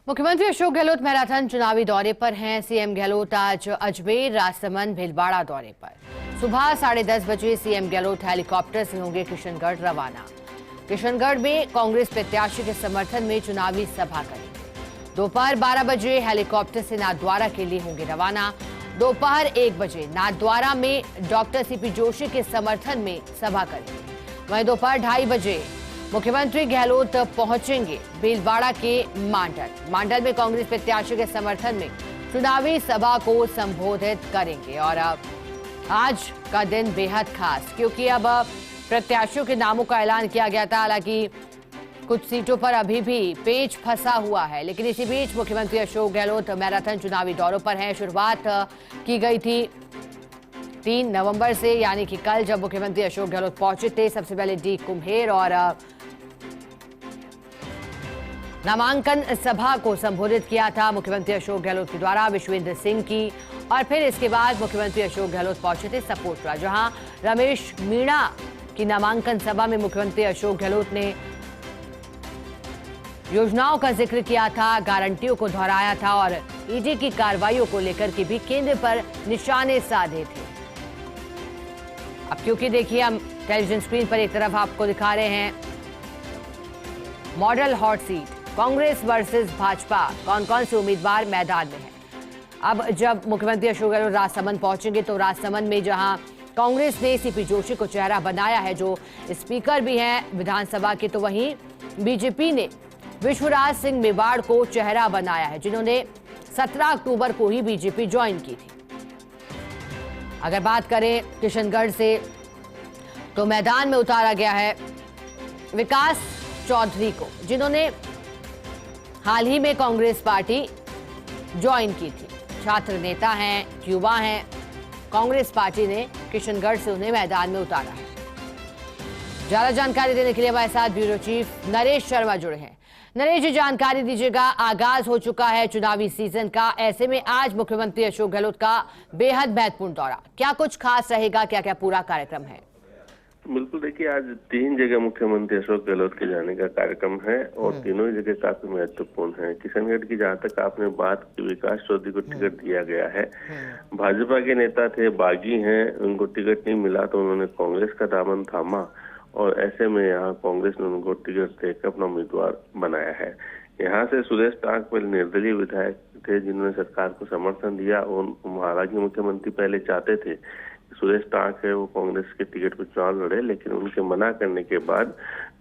मुख्यमंत्री अशोक गहलोत मैराथन चुनावी दौरे पर हैं। सीएम गहलोत आज अजमेर, राजसमंद, भीलवाड़ा दौरे पर। सुबह 10:30 बजे सीएम गहलोत हेलीकॉप्टर से होंगे किशनगढ़ रवाना। किशनगढ़ में कांग्रेस प्रत्याशी के समर्थन में चुनावी सभा करेंगे। दोपहर 12 बजे हेलीकॉप्टर से नाथद्वारा के लिए होंगे रवाना। दोपहर 1 बजे नाथद्वारा में डॉक्टर सीपी जोशी के समर्थन में सभा करेंगे। वहीं दोपहर 2:30 बजे मुख्यमंत्री गहलोत पहुंचेंगे भीलवाड़ा के मांडल में कांग्रेस प्रत्याशी के समर्थन में चुनावी सभा को संबोधित करेंगे। और आज का दिन बेहद खास, क्योंकि अब प्रत्याशियों के नामों का ऐलान किया गया था। हालांकि कुछ सीटों पर अभी भी पेच फंसा हुआ है, लेकिन इसी बीच मुख्यमंत्री अशोक गहलोत मैराथन चुनावी दौरों पर हैं। शुरुआत की गई थी 3 नवंबर से, यानी कि कल, जब मुख्यमंत्री अशोक गहलोत पहुंचे थे। सबसे पहले डी कुम्हेर और नामांकन सभा को संबोधित किया था मुख्यमंत्री अशोक गहलोत के द्वारा विश्वेंद्र सिंह की। और फिर इसके बाद मुख्यमंत्री अशोक गहलोत पहुंचे थे सपोटरा, जहां रमेश मीणा की नामांकन सभा में मुख्यमंत्री अशोक गहलोत ने योजनाओं का जिक्र किया था, गारंटियों को दोहराया था और ईडी की कार्रवाइयों को लेकर के भी केंद्र पर निशाने साधे थे। अब क्योंकि देखिए, हम टेलीविजन स्क्रीन पर एक तरफ आपको दिखा रहे हैं model hot seat, Congress versus Bhajpa, कौन कौन से उम्मीदवार मैदान में हैं। अब जब मुख्यमंत्री अशोक गहलोत राजसमंद पहुंचेंगे तो राजसमंद में जहां कांग्रेस ने सीपी जोशी को चेहरा बनाया है, जो स्पीकर भी हैं विधानसभा के, तो वहीं बीजेपी ने विश्वराज सिंह मेवाड़ को चेहरा बनाया है, जिन्होंने 17 अक्टूबर को ही बीजेपी ज्वाइन की थी। अगर बात करें किशनगढ़ से, तो मैदान में उतारा गया है विकास चौधरी को, जिन्होंने हाल ही में कांग्रेस पार्टी ज्वाइन की थी। छात्र नेता हैं, युवा हैं। कांग्रेस पार्टी ने किशनगढ़ से उन्हें मैदान में उतारा है। ज्यादा जानकारी देने के लिए हमारे साथ ब्यूरो चीफ नरेश शर्मा जुड़े हैं। नरेश जी, जानकारी दीजिएगा। आगाज हो चुका है चुनावी सीजन का, ऐसे में आज मुख्यमंत्री अशोक गहलोत का बेहद महत्वपूर्ण दौरा, क्या कुछ खास रहेगा, क्या क्या पूरा कार्यक्रम है? बिल्कुल, देखिए, आज 3 जगह मुख्यमंत्री अशोक गहलोत के जाने का कार्यक्रम है और तीनों ही जगह काफी महत्वपूर्ण है। किशनगढ़ की जहाँ तक आपने बात की, विकास चौधरी को टिकट दिया गया है। भाजपा के नेता थे, बागी हैं, उनको टिकट नहीं मिला तो उन्होंने कांग्रेस का दामन थामा और ऐसे में यहाँ कांग्रेस ने उनको टिकट देकर अपना उम्मीदवार बनाया है। यहाँ से सुरेश टांक पहले निर्दलीय विधायक थे, जिन्होंने सरकार को समर्थन दिया और हालांकि मुख्यमंत्री पहले चाहते थे सुरेश टांक है वो कांग्रेस के टिकट पर चुनाव लड़े, लेकिन उनके मना करने के बाद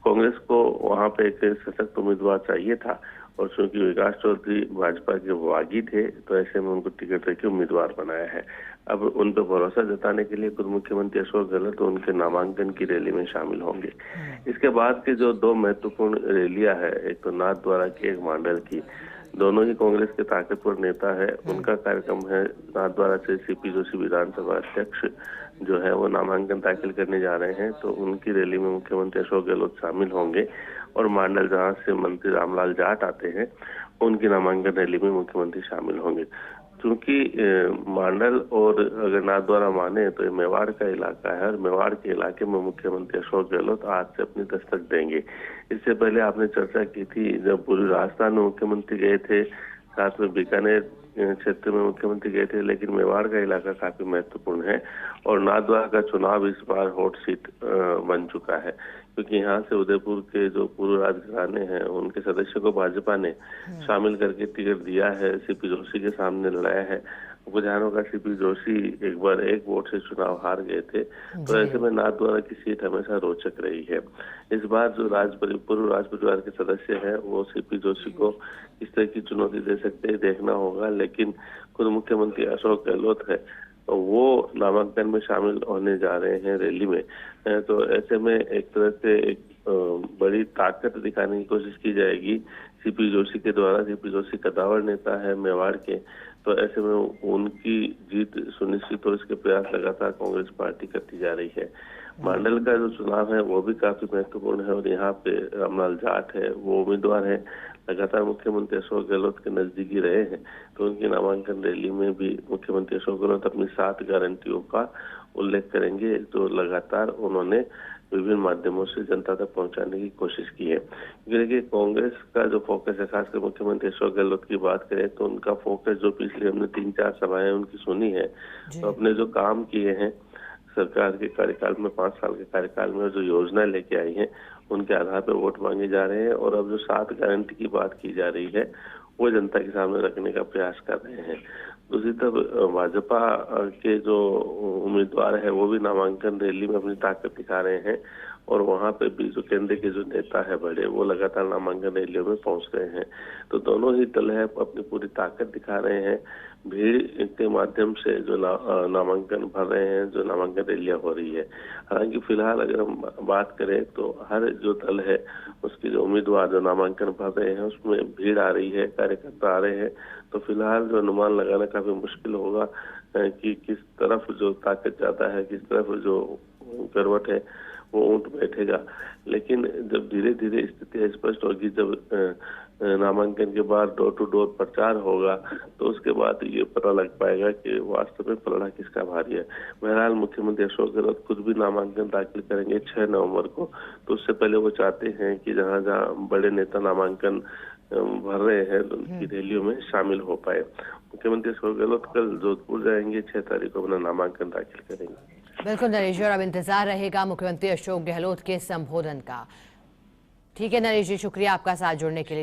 कांग्रेस को वहां पे एक सशक्त उम्मीदवार चाहिए था और चूंकि विकास चौधरी भाजपा के बागी थे तो ऐसे में उनको टिकट देकर उम्मीदवार बनाया है। अब उन पर भरोसा जताने के लिए खुद मुख्यमंत्री अशोक गहलोत तो उनके नामांकन की रैली में शामिल होंगे। इसके बाद के जो 2 महत्वपूर्ण रैलियां है, एक तो नाथद्वारा की, एक मांडल की, दोनों ही कांग्रेस के ताकतवर नेता है। उनका कार्यक्रम है नाथद्वारा से सीपी जोशी विधानसभा अध्यक्ष जो है वो नामांकन दाखिल करने जा रहे हैं, तो उनकी रैली में मुख्यमंत्री अशोक गहलोत शामिल होंगे। और मांडल जहां से मंत्री रामलाल जाट आते हैं, उनकी नामांकन रैली में मुख्यमंत्री शामिल होंगे। क्योंकि मांडल और अगर नाथद्वारा माने तो ये मेवाड़ का इलाका है और मेवाड़ के इलाके में मुख्यमंत्री अशोक गहलोत आज से अपनी दस्तक देंगे। इससे पहले आपने चर्चा की थी, जब पूर्वी राजस्थान में मुख्यमंत्री गए थे, साथ में बीकानेर क्षेत्र में मुख्यमंत्री गए थे, लेकिन मेवाड़ का इलाका काफी महत्वपूर्ण है और नाथद्वारा का चुनाव इस बार हॉट सीट बन चुका है, क्योंकि यहाँ से उदयपुर के जो पूर्व राजघराने हैं उनके सदस्यों को भाजपा ने शामिल करके टिकट दिया है, सीपी जोशी के सामने लड़ाया है। आपको जानों का सीपी जोशी एक बार 1 वोट से चुनाव हार गए थे, तो ऐसे में नाथद्वारा की सीट हमेशा रोचक रही है। इस बार जो पूर्व राज परिवार के सदस्य हैं वो सीपी जोशी को इस तरह की चुनौती दे सकते हैं, देखना होगा। लेकिन खुद मुख्यमंत्री अशोक गहलोत है वो नामांकन में शामिल होने जा रहे हैं रैली में, तो ऐसे में एक तरह से एक बड़ी ताकत दिखाने की कोशिश की जाएगी सीपी जोशी के द्वारा। सीपी जोशी कदावर नेता है मेवाड़ के, तो ऐसे में उनकी जीत सुनिश्चित हो इसके प्रयास लगातार कांग्रेस पार्टी करती जा रही है। मांडल का जो चुनाव है वो भी काफी महत्वपूर्ण है और यहाँ पे रामलाल जाट है, वो उम्मीदवार है, लगातार मुख्यमंत्री अशोक गहलोत के नजदीकी रहे हैं, तो उनकी नामांकन रैली में भी मुख्यमंत्री अशोक गहलोत अपनी 7 गारंटियों का उल्लेख करेंगे जो लगातार उन्होंने विभिन्न माध्यमों से जनता तक पहुंचाने की कोशिश की है। क्योंकि देखिए, कांग्रेस का जो फोकस है, खासकर मुख्यमंत्री अशोक गहलोत की बात करें तो उनका फोकस जो पिछले हमने 3-4 सभाएं उनकी सुनी है, तो अपने जो काम किए हैं सरकार के कार्यकाल में, 5 साल के कार्यकाल में जो योजना लेके आई है उनके आधार पर वोट मांगे जा रहे हैं। और अब जो 7 गारंटी की बात की जा रही है वो जनता के सामने रखने का प्रयास कर रहे हैं। दूसरी तरफ भाजपा के जो उम्मीदवार है वो भी नामांकन रैली में अपनी ताकत दिखा रहे हैं और वहां पे भी जो केंद्र के जो नेता है बड़े, वो लगातार नामांकन रैलियों में पहुंच रहे हैं। तो दोनों ही दल है अपनी पूरी ताकत दिखा रहे हैं। भीड़ के माध्यम से जो नामांकन भर रहे हैं, जो नामांकन रैलियां हो रही है। हालांकि फिलहाल अगर हम बात करें तो हर जो दल है उसके जो उम्मीदवार जो नामांकन भर रहे हैं उसमें भीड़ आ रही है, कार्यकर्ता आ रहे हैं। तो फिलहाल जो अनुमान लगाना काफी मुश्किल होगा कि किस तरफ जो ताकत ज्यादा है, किस तरफ जो करवट है वो ऊंट बैठेगा। लेकिन जब धीरे धीरे स्थिति स्पष्ट होगी, जब नामांकन के बाद डोर टू डोर प्रचार होगा तो उसके बाद ये पता लग पाएगा कि वास्तव में पलड़ा किसका भारी है। बहरहाल मुख्यमंत्री अशोक गहलोत खुद भी नामांकन दाखिल करेंगे 6 नवंबर को। तो उससे पहले वो चाहते हैं कि जहां जहां बड़े नेता नामांकन भर रहे हैं तो उनकी रैलियों में शामिल हो पाए। मुख्यमंत्री अशोक गहलोत कल जोधपुर जाएंगे, 6 तारीख को अपना नामांकन दाखिल करेंगे। बिल्कुल नरेश जी, और अब इंतजार रहेगा मुख्यमंत्री अशोक गहलोत के संबोधन का। ठीक है नरेश जी, शुक्रिया आपका साथ जुड़ने के लिए।